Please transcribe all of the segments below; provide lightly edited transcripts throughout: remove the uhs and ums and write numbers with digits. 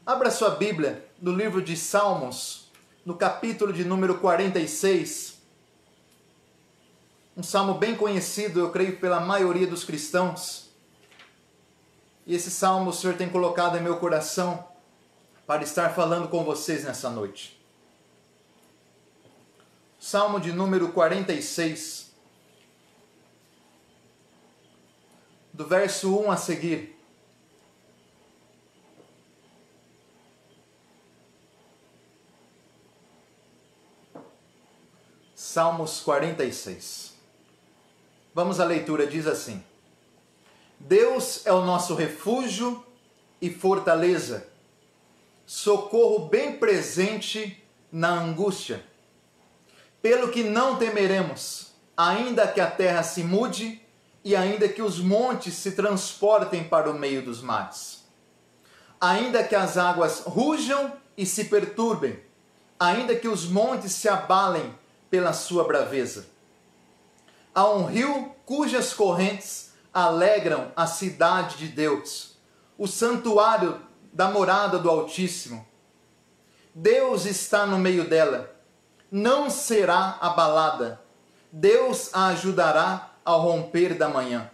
Abra sua Bíblia no livro de Salmos, no capítulo de número 46. Um salmo bem conhecido, eu creio, pela maioria dos cristãos. E esse salmo o Senhor tem colocado em meu coração para estar falando com vocês nessa noite. Salmo de número 46, do verso 1 a seguir. Salmos 46. Vamos à leitura, diz assim: Deus é o nosso refúgio e fortaleza, socorro bem presente na angústia. Pelo que não temeremos, ainda que a terra se mude e ainda que os montes se transportem para o meio dos mares. Ainda que as águas rujam e se perturbem, ainda que os montes se abalem pela sua braveza. Há um rio cujas correntes alegram a cidade de Deus, o santuário da morada do Altíssimo. Deus está no meio dela, não será abalada. Deus a ajudará ao romper da manhã.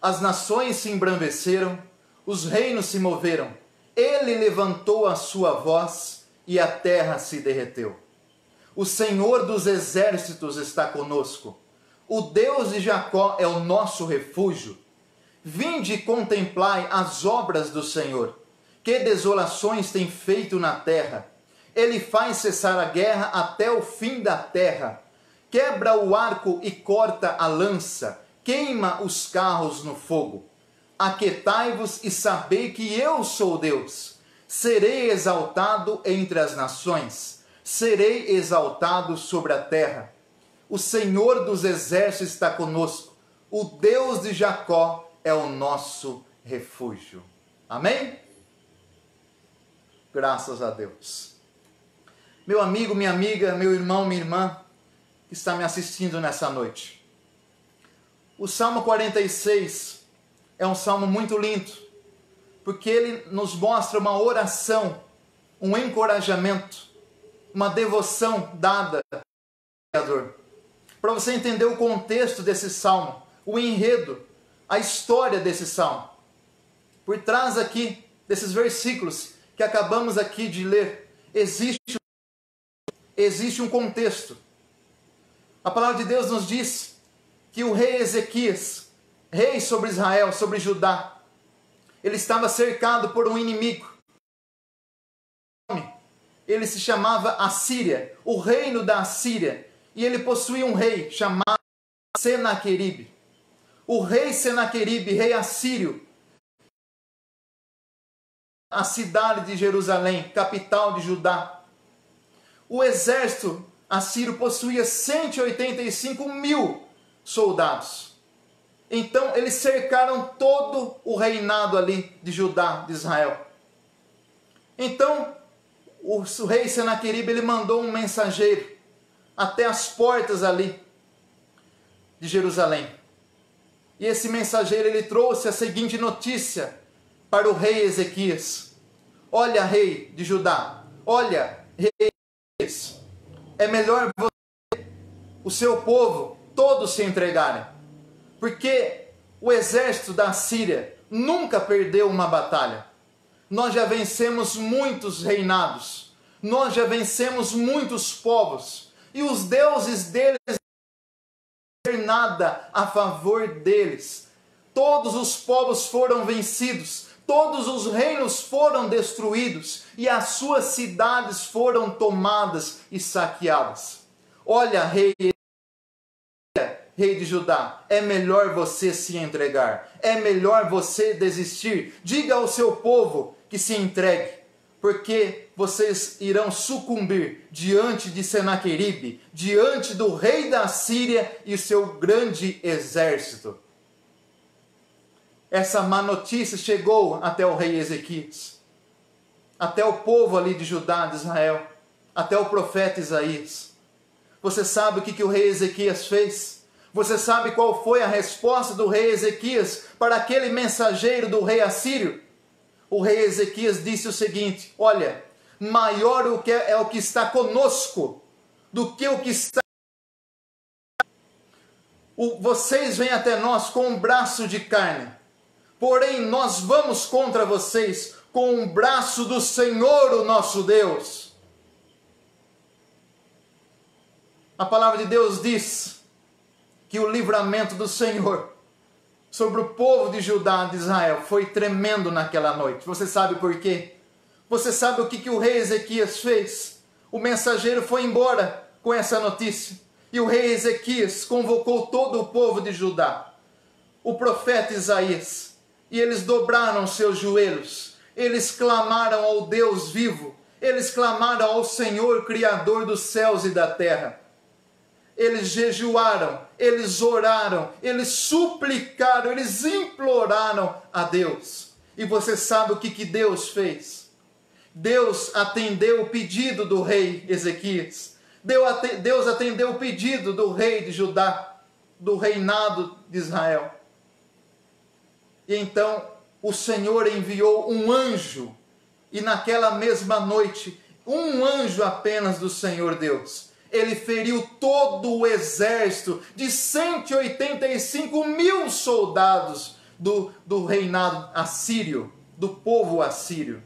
As nações se embranqueceram, os reinos se moveram. Ele levantou a sua voz e a terra se derreteu. O Senhor dos exércitos está conosco. O Deus de Jacó é o nosso refúgio. Vinde e contemplai as obras do Senhor. Que desolações tem feito na terra. Ele faz cessar a guerra até o fim da terra. Quebra o arco e corta a lança. Queima os carros no fogo. Aquietai-vos e sabei que eu sou Deus. Serei exaltado entre as nações. Serei exaltado sobre a terra. O Senhor dos exércitos está conosco. O Deus de Jacó é o nosso refúgio. Amém? Graças a Deus. Meu amigo, minha amiga, meu irmão, minha irmã, que está me assistindo nessa noite. O Salmo 46 é um salmo muito lindo, porque ele nos mostra uma oração, um encorajamento, uma devoção dada ao Criador. Para você entender o contexto desse salmo, o enredo, a história desse salmo. Por trás aqui, desses versículos que acabamos aqui de ler, existe um contexto. A palavra de Deus nos diz que o rei Ezequias, rei sobre Israel, sobre Judá, ele estava cercado por um inimigo. Ele se chamava Assíria, o reino da Assíria. E ele possuía um rei chamado Senaqueribe. O rei Senaqueribe, rei assírio, a cidade de Jerusalém, capital de Judá. O exército assírio possuía 185 mil soldados. Então eles cercaram todo o reinado ali de Judá, de Israel. Então o rei Senaqueribe ele mandou um mensageiro até as portas ali de Jerusalém. E esse mensageiro ele trouxe a seguinte notícia para o rei Ezequias: olha, rei de Judá, olha, rei Ezequias, é melhor você, o seu povo, todos se entregarem, porque o exército da Síria nunca perdeu uma batalha. Nós já vencemos muitos reinados, nós já vencemos muitos povos, e os deuses deles não fizeram nada a favor deles. Todos os povos foram vencidos, todos os reinos foram destruídos e as suas cidades foram tomadas e saqueadas. Olha, rei de Judá, é melhor você se entregar, é melhor você desistir. Diga ao seu povo que se entregue, porque vocês irão sucumbir diante de Senaqueribe, diante do rei da Síria e o seu grande exército. Essa má notícia chegou até o rei Ezequias, até o povo ali de Judá, de Israel, até o profeta Isaías. Você sabe o que o rei Ezequias fez? Você sabe qual foi a resposta do rei Ezequias para aquele mensageiro do rei assírio? o rei Ezequias disse o seguinte: olha, maior é o que está conosco do que o que está. Vocês vêm até nós com um braço de carne, porém nós vamos contra vocês com um braço do Senhor, o nosso Deus. A palavra de Deus diz que o livramento do Senhor sobre o povo de Judá, de Israel, foi tremendo naquela noite. Você sabe por quê? Você sabe o que o rei Ezequias fez? O mensageiro foi embora com essa notícia. E o rei Ezequias convocou todo o povo de Judá, o profeta Isaías, e eles dobraram seus joelhos, eles clamaram ao Deus vivo, eles clamaram ao Senhor, Criador dos céus e da terra. Eles jejuaram, eles oraram, eles suplicaram, eles imploraram a Deus. E você sabe o que Deus fez? Deus atendeu o pedido do rei Ezequias. Deus atendeu o pedido do rei de Judá, do reinado de Israel. E então o Senhor enviou um anjo, e naquela mesma noite, um anjo apenas do Senhor Deus, ele feriu todo o exército de 185 mil soldados do reinado assírio, do povo assírio.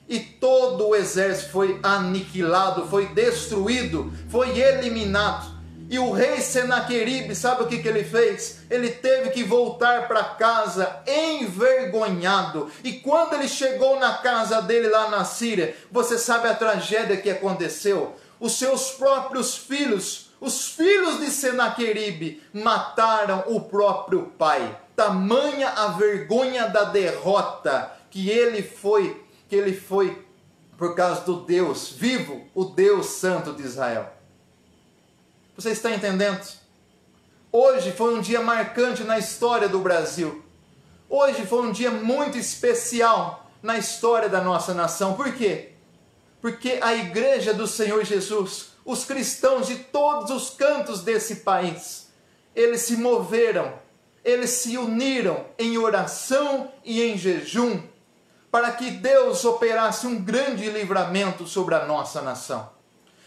E todo o exército foi aniquilado, foi destruído, foi eliminado. E o rei Senaqueribe, sabe o que ele fez? Ele teve que voltar para casa envergonhado. E quando ele chegou na casa dele lá na Síria, você sabe a tragédia que aconteceu? Os seus próprios filhos, os filhos de Senaqueribe, mataram o próprio pai. Tamanha a vergonha da derrota que ele foi por causa do Deus vivo, o Deus Santo de Israel. Você está entendendo? Hoje foi um dia marcante na história do Brasil. Hoje foi um dia muito especial na história da nossa nação. Por quê? Porque a igreja do Senhor Jesus, os cristãos de todos os cantos desse país, eles se moveram, eles se uniram em oração e em jejum, para que Deus operasse um grande livramento sobre a nossa nação.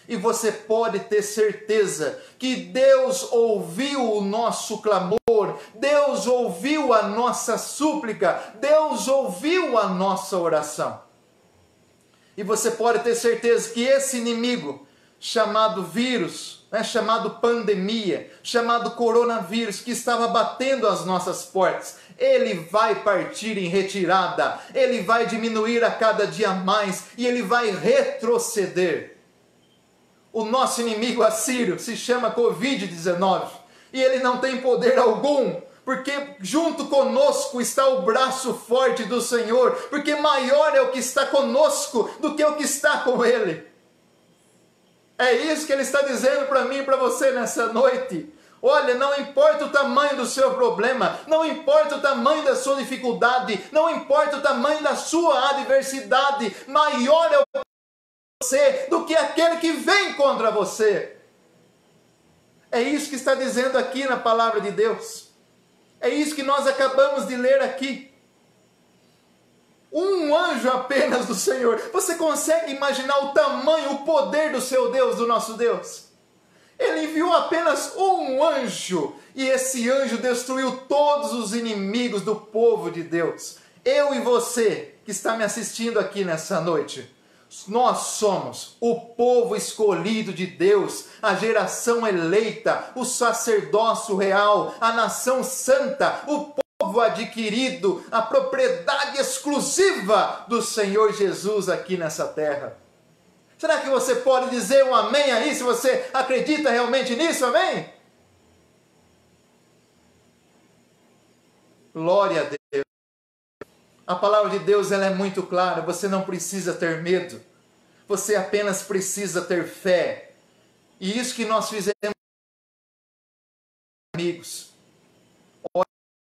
E você pode ter certeza que Deus ouviu o nosso clamor, Deus ouviu a nossa súplica, Deus ouviu a nossa oração. E você pode ter certeza que esse inimigo, chamado vírus, chamado pandemia, chamado coronavírus, que estava batendo as nossas portas, ele vai partir em retirada, ele vai diminuir a cada dia mais e ele vai retroceder. O nosso inimigo assírio se chama Covid-19 e ele não tem poder algum, porque junto conosco está o braço forte do Senhor, porque maior é o que está conosco do que o que está com ele. É isso que ele está dizendo para mim e para você nessa noite. Olha, não importa o tamanho do seu problema, não importa o tamanho da sua dificuldade, não importa o tamanho da sua adversidade, maior é o que você do que aquele que vem contra você. É isso que está dizendo aqui na palavra de Deus. É isso que nós acabamos de ler aqui. Um anjo apenas do Senhor. Você consegue imaginar o tamanho, o poder do seu Deus, do nosso Deus? Ele enviou apenas um anjo, e esse anjo destruiu todos os inimigos do povo de Deus. Eu e você, que está me assistindo aqui nessa noite, nós somos o povo escolhido de Deus, a geração eleita, o sacerdócio real, a nação santa, o povo adquirido, a propriedade exclusiva do Senhor Jesus aqui nessa terra. Será que você pode dizer um amém aí, se você acredita realmente nisso, amém? Glória a Deus. A palavra de Deus, ela é muito clara, você não precisa ter medo, você apenas precisa ter fé. E isso que nós fizemos, amigos,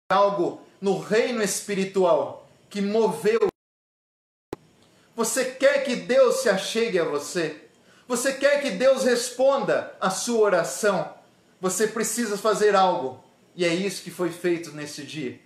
algo no reino espiritual que moveu. Você quer que Deus se achegue a você? Você quer que Deus responda a sua oração? Você precisa fazer algo. E é isso que foi feito nesse dia.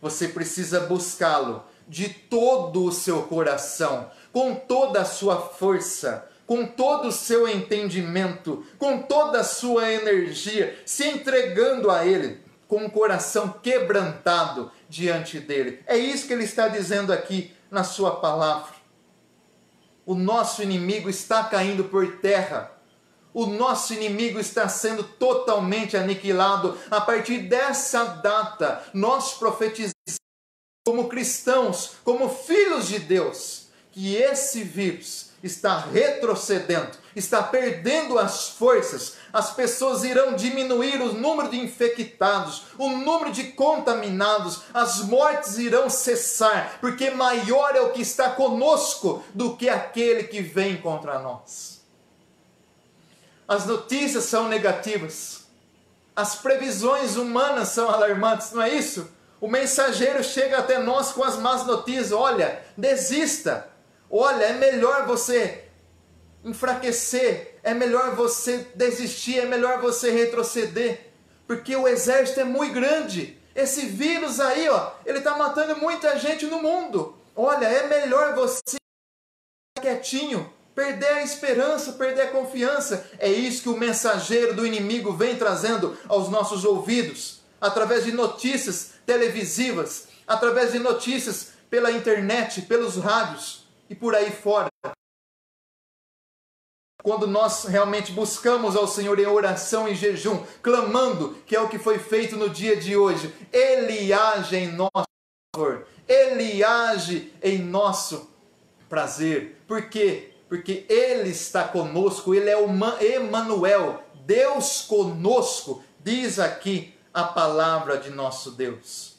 Você precisa buscá-lo de todo o seu coração, com toda a sua força, com todo o seu entendimento, com toda a sua energia, se entregando a Ele, com o coração quebrantado diante dEle. É isso que Ele está dizendo aqui na sua palavra. O nosso inimigo está caindo por terra. O nosso inimigo está sendo totalmente aniquilado. A partir dessa data, nós profetizamos como cristãos, como filhos de Deus, que esse vírus está retrocedendo, está perdendo as forças. As pessoas irão diminuir o número de infectados, o número de contaminados, as mortes irão cessar, porque maior é o que está conosco do que aquele que vem contra nós. As notícias são negativas, as previsões humanas são alarmantes, não é isso? O mensageiro chega até nós com as más notícias. Olha, desista. Olha, é melhor você enfraquecer, é melhor você desistir, é melhor você retroceder, porque o exército é muito grande. Esse vírus aí, ó, ele está matando muita gente no mundo. Olha, é melhor você ficar quietinho, perder a esperança, perder a confiança. É isso que o mensageiro do inimigo vem trazendo aos nossos ouvidos, através de notícias televisivas, através de notícias pela internet, pelos rádios e por aí fora. Quando nós realmente buscamos ao Senhor em oração e jejum, clamando, que é o que foi feito no dia de hoje, Ele age em nosso favor, Ele age em nosso prazer. Por quê? Porque Ele está conosco, Ele é o Emanuel, Deus conosco, diz aqui a palavra de nosso Deus.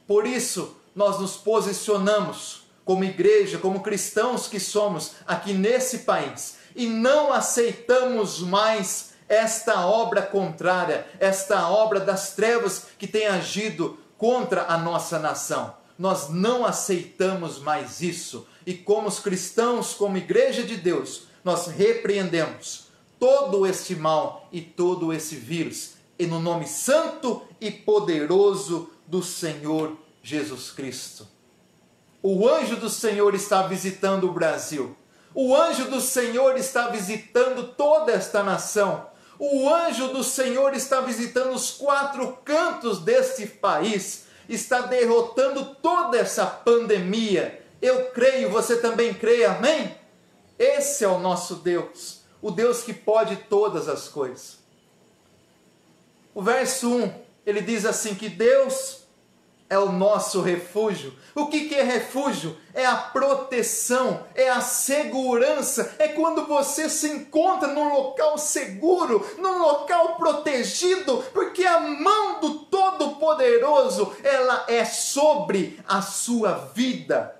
Por isso, nós nos posicionamos como igreja, como cristãos que somos aqui nesse país, e não aceitamos mais esta obra contrária, esta obra das trevas que tem agido contra a nossa nação. Nós não aceitamos mais isso. E como os cristãos, como igreja de Deus, nós repreendemos todo este mal e todo esse vírus, e no nome santo e poderoso do Senhor Jesus Cristo. O anjo do Senhor está visitando o Brasil. O anjo do Senhor está visitando toda esta nação. O anjo do Senhor está visitando os 4 cantos deste país. Está derrotando toda essa pandemia. Eu creio, você também crê, amém? Esse é o nosso Deus. O Deus que pode todas as coisas. O verso 1, ele diz assim que Deus é o nosso refúgio. O que é refúgio? É a proteção, é a segurança, é quando você se encontra num local seguro, num local protegido, porque a mão do Todo-Poderoso, ela é sobre a sua vida.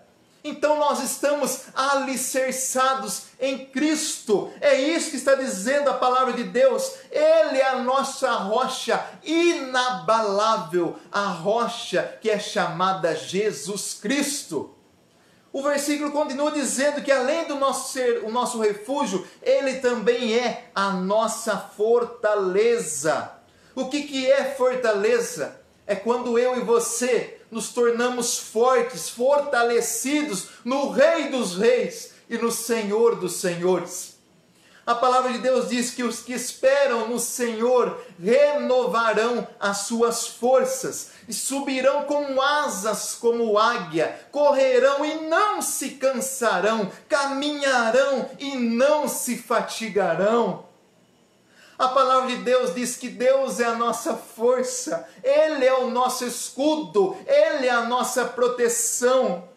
Então nós estamos alicerçados em Cristo. É isso que está dizendo a palavra de Deus. Ele é a nossa rocha inabalável, a rocha que é chamada Jesus Cristo. O versículo continua dizendo que além do nosso ser o nosso refúgio, Ele também é a nossa fortaleza. O que é fortaleza? É quando eu e você nos tornamos fortes, fortalecidos no Rei dos Reis e no Senhor dos Senhores. A palavra de Deus diz que os que esperam no Senhor renovarão as suas forças e subirão com asas como águia, correrão e não se cansarão, caminharão e não se fatigarão. A palavra de Deus diz que Deus é a nossa força, Ele é o nosso escudo, Ele é a nossa proteção.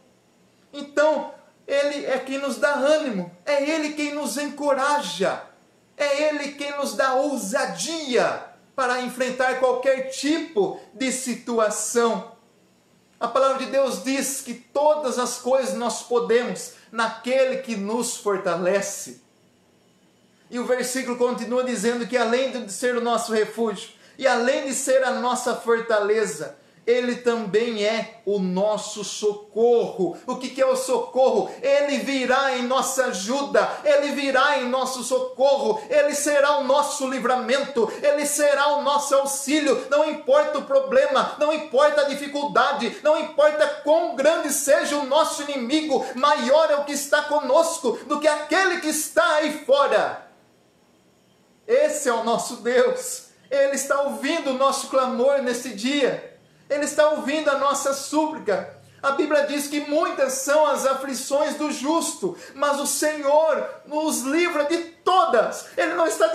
Então, Ele é quem nos dá ânimo, é Ele quem nos encoraja, é Ele quem nos dá ousadia para enfrentar qualquer tipo de situação. A palavra de Deus diz que todas as coisas nós podemos naquele que nos fortalece. E o versículo continua dizendo que além de ser o nosso refúgio, e além de ser a nossa fortaleza, Ele também é o nosso socorro. O que é o socorro? Ele virá em nossa ajuda, Ele virá em nosso socorro, Ele será o nosso livramento, Ele será o nosso auxílio. Não importa o problema, não importa a dificuldade, não importa quão grande seja o nosso inimigo, maior é o que está conosco do que aquele que está aí fora. Esse é o nosso Deus. Ele está ouvindo o nosso clamor nesse dia. Ele está ouvindo a nossa súplica. A Bíblia diz que muitas são as aflições do justo, mas o Senhor nos livra de todas. Ele não está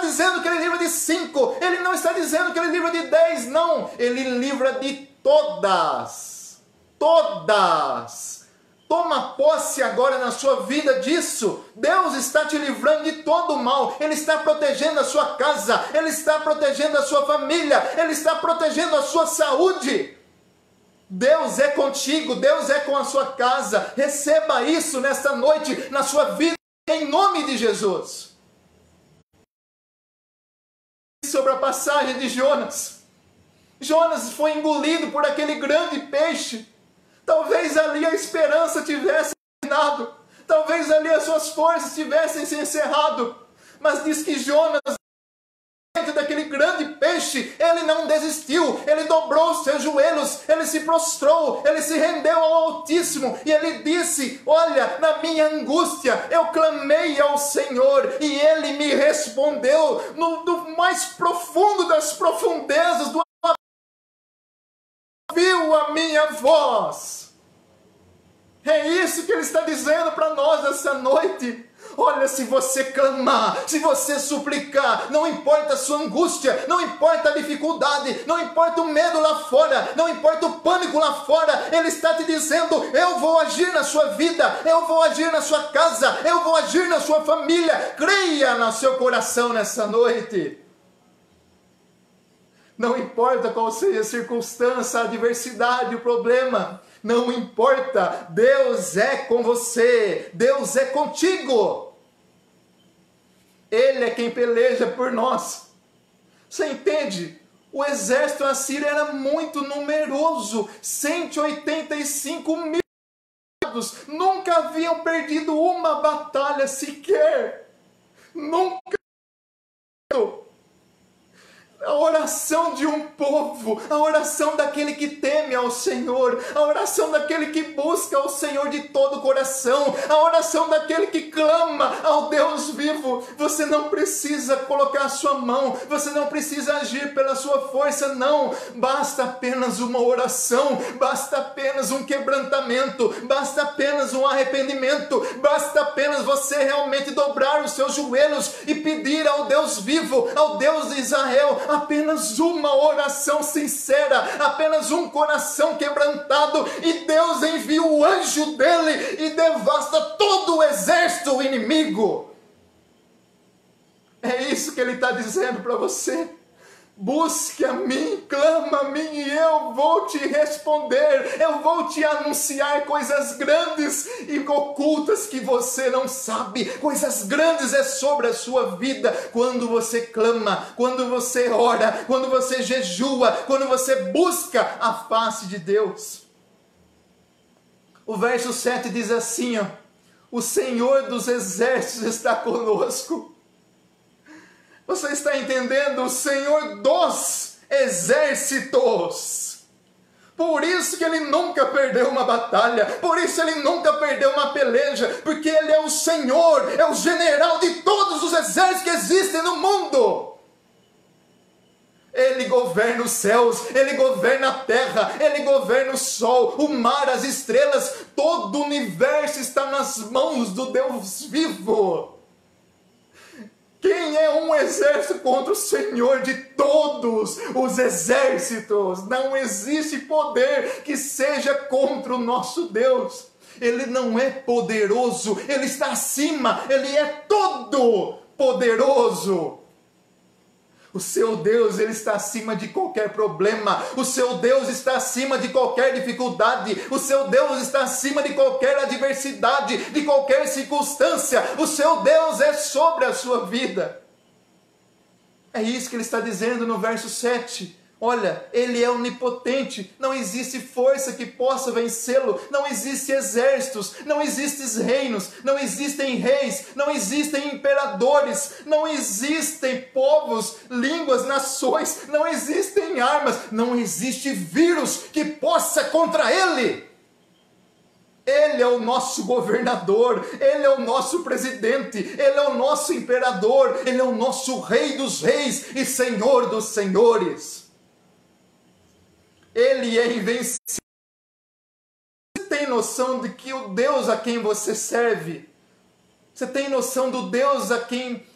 dizendo que Ele livra de 5. Ele não está dizendo que Ele livra de 10. Não, Ele livra de todas. Todas. Toma posse agora na sua vida disso. Deus está te livrando de todo o mal. Ele está protegendo a sua casa. Ele está protegendo a sua família. Ele está protegendo a sua saúde. Deus é contigo. Deus é com a sua casa. Receba isso nesta noite, na sua vida, em nome de Jesus. Sobre a passagem de Jonas. Jonas foi engolido por aquele grande peixe. Talvez ali a esperança tivesse terminado. Talvez ali as suas forças tivessem se encerrado. Mas diz que Jonas, dentro daquele grande peixe, ele não desistiu. Ele dobrou os seus joelhos. Ele se prostrou. Ele se rendeu ao Altíssimo. E ele disse: olha, na minha angústia eu clamei ao Senhor. E Ele me respondeu do mais profundo das profundezas do ouviu a minha voz. É isso que Ele está dizendo para nós essa noite. Olha, se você clamar, se você suplicar, não importa a sua angústia, não importa a dificuldade, não importa o medo lá fora, não importa o pânico lá fora, Ele está te dizendo: eu vou agir na sua vida, eu vou agir na sua casa, eu vou agir na sua família. Creia no seu coração nessa noite. Não importa qual seja a circunstância, a adversidade, o problema. Não importa. Deus é com você. Deus é contigo. Ele é quem peleja por nós. Você entende? O exército assírio era muito numeroso. 185 mil. Nunca haviam perdido uma batalha sequer. Nunca. A oração de um povo, a oração daquele que teme ao Senhor, a oração daquele que busca ao Senhor de todo o coração, a oração daquele que clama ao Deus vivo. Você não precisa colocar a sua mão, você não precisa agir pela sua força, não. Basta apenas uma oração, basta apenas um quebrantamento, basta apenas um arrependimento, basta apenas você realmente dobrar os seus joelhos e pedir ao Deus vivo, ao Deus de Israel, apenas uma oração sincera, apenas um coração quebrantado, e Deus envia o anjo dele e devasta todo o exército inimigo. É isso que ele está dizendo para você. Busque a mim, clama a mim e eu vou te responder. Eu vou te anunciar coisas grandes e ocultas que você não sabe. Coisas grandes é sobre a sua vida. Quando você clama, quando você ora, quando você jejua, quando você busca a face de Deus. O verso 7 diz assim, ó: o Senhor dos exércitos está conosco. Você está entendendo? O Senhor dos exércitos. Por isso que Ele nunca perdeu uma batalha. Por isso Ele nunca perdeu uma peleja. Porque Ele é o Senhor, é o general de todos os exércitos que existem no mundo. Ele governa os céus, Ele governa a terra, Ele governa o sol, o mar, as estrelas. Todo o universo está nas mãos do Deus vivo. Quem é um exército contra o Senhor de todos os exércitos? Não existe poder que seja contra o nosso Deus. Ele não é poderoso, Ele está acima, Ele é todo poderoso. O seu Deus, Ele está acima de qualquer problema. O seu Deus está acima de qualquer dificuldade. O seu Deus está acima de qualquer adversidade, de qualquer circunstância. O seu Deus é sobre a sua vida. É isso que Ele está dizendo no verso 7. Olha, Ele é onipotente, não existe força que possa vencê-lo, não existem exércitos, não existem reinos, não existem reis, não existem imperadores, não existem povos, línguas, nações, não existem armas, não existe vírus que possa contra Ele. Ele é o nosso governador, Ele é o nosso presidente, Ele é o nosso imperador, Ele é o nosso Rei dos reis e Senhor dos senhores. Ele é invencível. Você tem noção de que o Deus a quem você serve? Você tem noção do Deus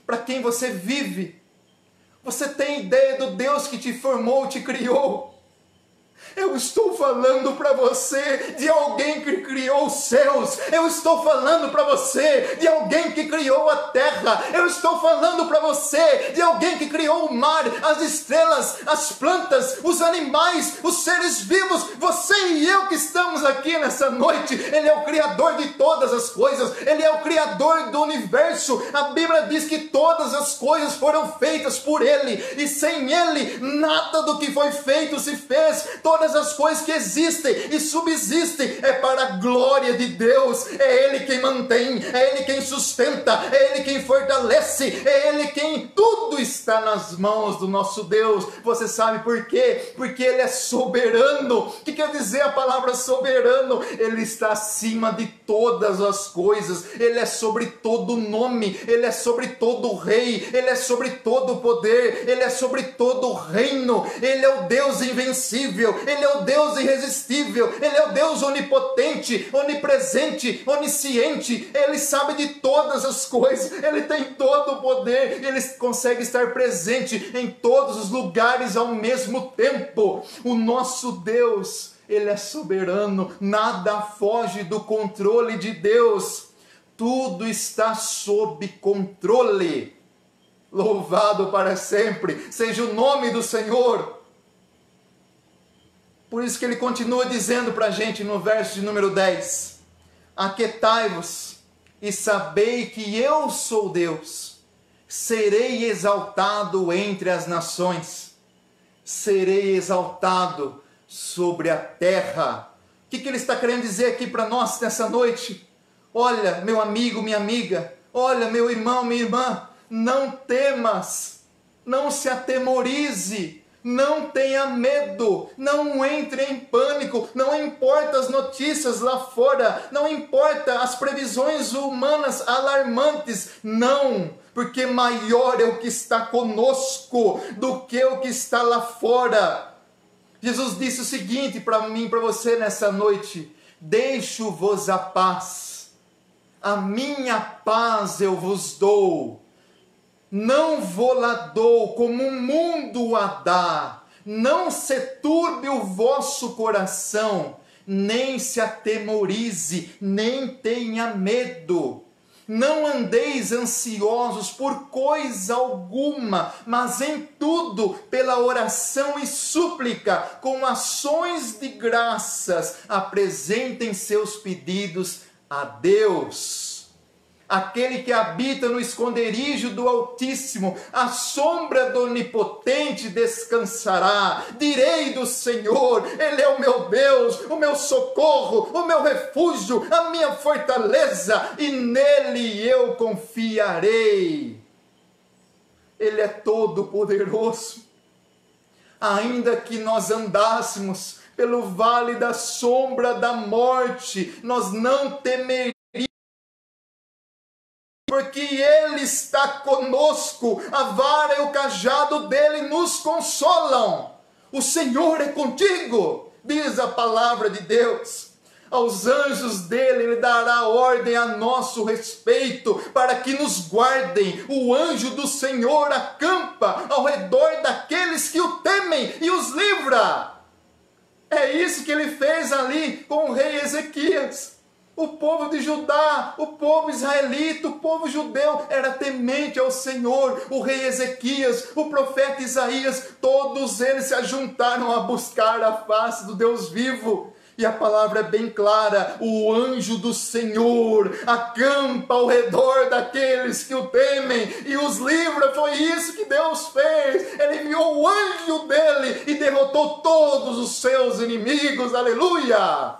para quem você vive? Você tem ideia do Deus que te formou, te criou? Eu estou falando para você de alguém que criou os céus. Eu estou falando para você de alguém que criou a terra. Eu estou falando para você de alguém que criou o mar, as estrelas, as plantas, os animais, os seres vivos. Você e eu que estamos aqui nessa noite. Ele é o Criador de todas as coisas. Ele é o Criador do universo. A Bíblia diz que todas as coisas foram feitas por Ele. E sem Ele, nada do que foi feito se fez. Todas as coisas que existem e subsistem é para a glória de Deus. É Ele quem mantém, é Ele quem sustenta, é Ele quem fortalece, é Ele quem... Tudo está nas mãos do nosso Deus. Você sabe por quê? Porque Ele é soberano. O que quer dizer a palavra soberano? Ele está acima de todas as coisas. Ele é sobre todo nome, Ele é sobre todo rei, Ele é sobre todo poder, Ele é sobre todo reino. Ele é o Deus invencível, Ele é o Deus irresistível, Ele é o Deus onipotente, onipresente, onisciente. Ele sabe de todas as coisas, Ele tem todo o poder, Ele consegue estar presente em todos os lugares ao mesmo tempo. O nosso Deus, Ele é soberano, nada foge do controle de Deus, tudo está sob controle. Louvado para sempre seja o nome do Senhor. Por isso que ele continua dizendo para a gente no verso de número 10: aquietai-vos e sabei que eu sou Deus, serei exaltado entre as nações, serei exaltado sobre a terra. O que ele está querendo dizer aqui para nós nessa noite? Olha, meu amigo, minha amiga, olha, meu irmão, minha irmã, não temas, não se atemorize, não tenha medo, não entre em pânico, não importa as notícias lá fora, não importa as previsões humanas alarmantes, não, porque maior é o que está conosco do que o que está lá fora. Jesus disse o seguinte para mim, para você nessa noite: deixo-vos a paz, a minha paz eu vos dou. Não vou-la dou como o mundo a dá. Não se turbe o vosso coração, nem se atemorize, nem tenha medo. Não andeis ansiosos por coisa alguma, mas em tudo, pela oração e súplica, com ações de graças, apresentem seus pedidos a Deus. Aquele que habita no esconderijo do Altíssimo, a sombra do Onipotente descansará. Direi do Senhor, Ele é o meu Deus, o meu socorro, o meu refúgio, a minha fortaleza, e nele eu confiarei. Ele é todo poderoso. Ainda que nós andássemos pelo vale da sombra da morte, nós não temeríamos, porque Ele está conosco, a vara e o cajado dele nos consolam. O Senhor é contigo, diz a palavra de Deus. Aos anjos dele Ele dará ordem a nosso respeito, para que nos guardem. O anjo do Senhor acampa ao redor daqueles que o temem e os livra. É isso que Ele fez ali com o rei Ezequias. O povo de Judá, o povo israelita, o povo judeu era temente ao Senhor. O rei Ezequias, o profeta Isaías, todos eles se ajuntaram a buscar a face do Deus vivo. E a palavra é bem clara: o anjo do Senhor acampa ao redor daqueles que o temem e os livra. Foi isso que Deus fez. Ele enviou o anjo dele e derrotou todos os seus inimigos. Aleluia!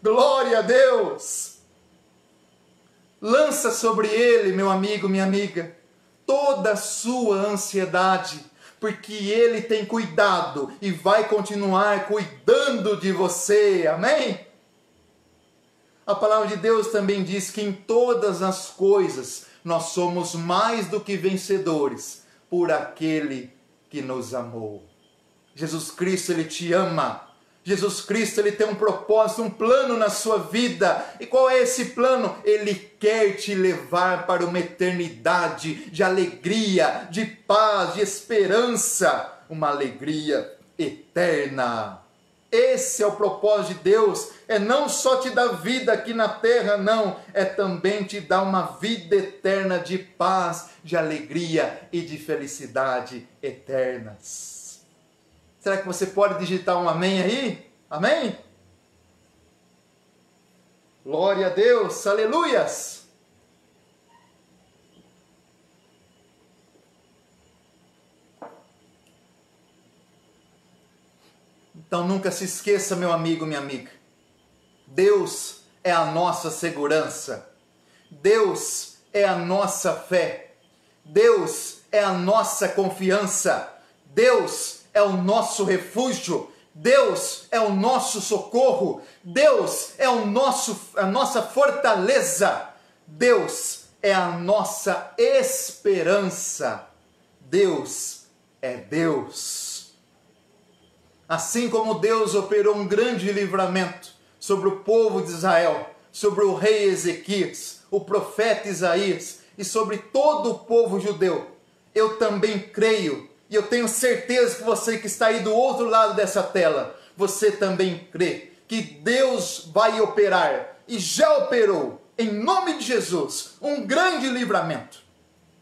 Glória a Deus! Lança sobre ele, meu amigo, minha amiga, toda a sua ansiedade, porque ele tem cuidado e vai continuar cuidando de você. Amém? A palavra de Deus também diz que em todas as coisas nós somos mais do que vencedores por aquele que nos amou. Jesus Cristo, ele te ama. Jesus Cristo, ele tem um propósito, um plano na sua vida. E qual é esse plano? Ele quer te levar para uma eternidade de alegria, de paz, de esperança. Uma alegria eterna. Esse é o propósito de Deus. É não só te dar vida aqui na terra, não. É também te dar uma vida eterna de paz, de alegria e de felicidade eternas. Será que você pode digitar um amém aí? Amém? Glória a Deus, aleluias! Então nunca se esqueça, meu amigo, minha amiga. Deus é a nossa segurança. Deus é a nossa fé. Deus é a nossa confiança. Deus é o nosso refúgio, Deus é o nosso socorro, Deus é a nossa fortaleza, Deus é a nossa esperança, Deus é Deus. Assim como Deus operou um grande livramento sobre o povo de Israel, sobre o rei Ezequias, o profeta Isaías e sobre todo o povo judeu, eu também creio. E eu tenho certeza que você que está aí do outro lado dessa tela, você também crê que Deus vai operar e já operou, em nome de Jesus, um grande livramento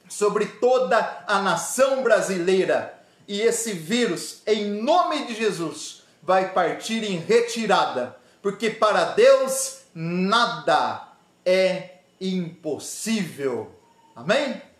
sobre toda a nação brasileira. E esse vírus, em nome de Jesus, vai partir em retirada, porque para Deus nada é impossível. Amém?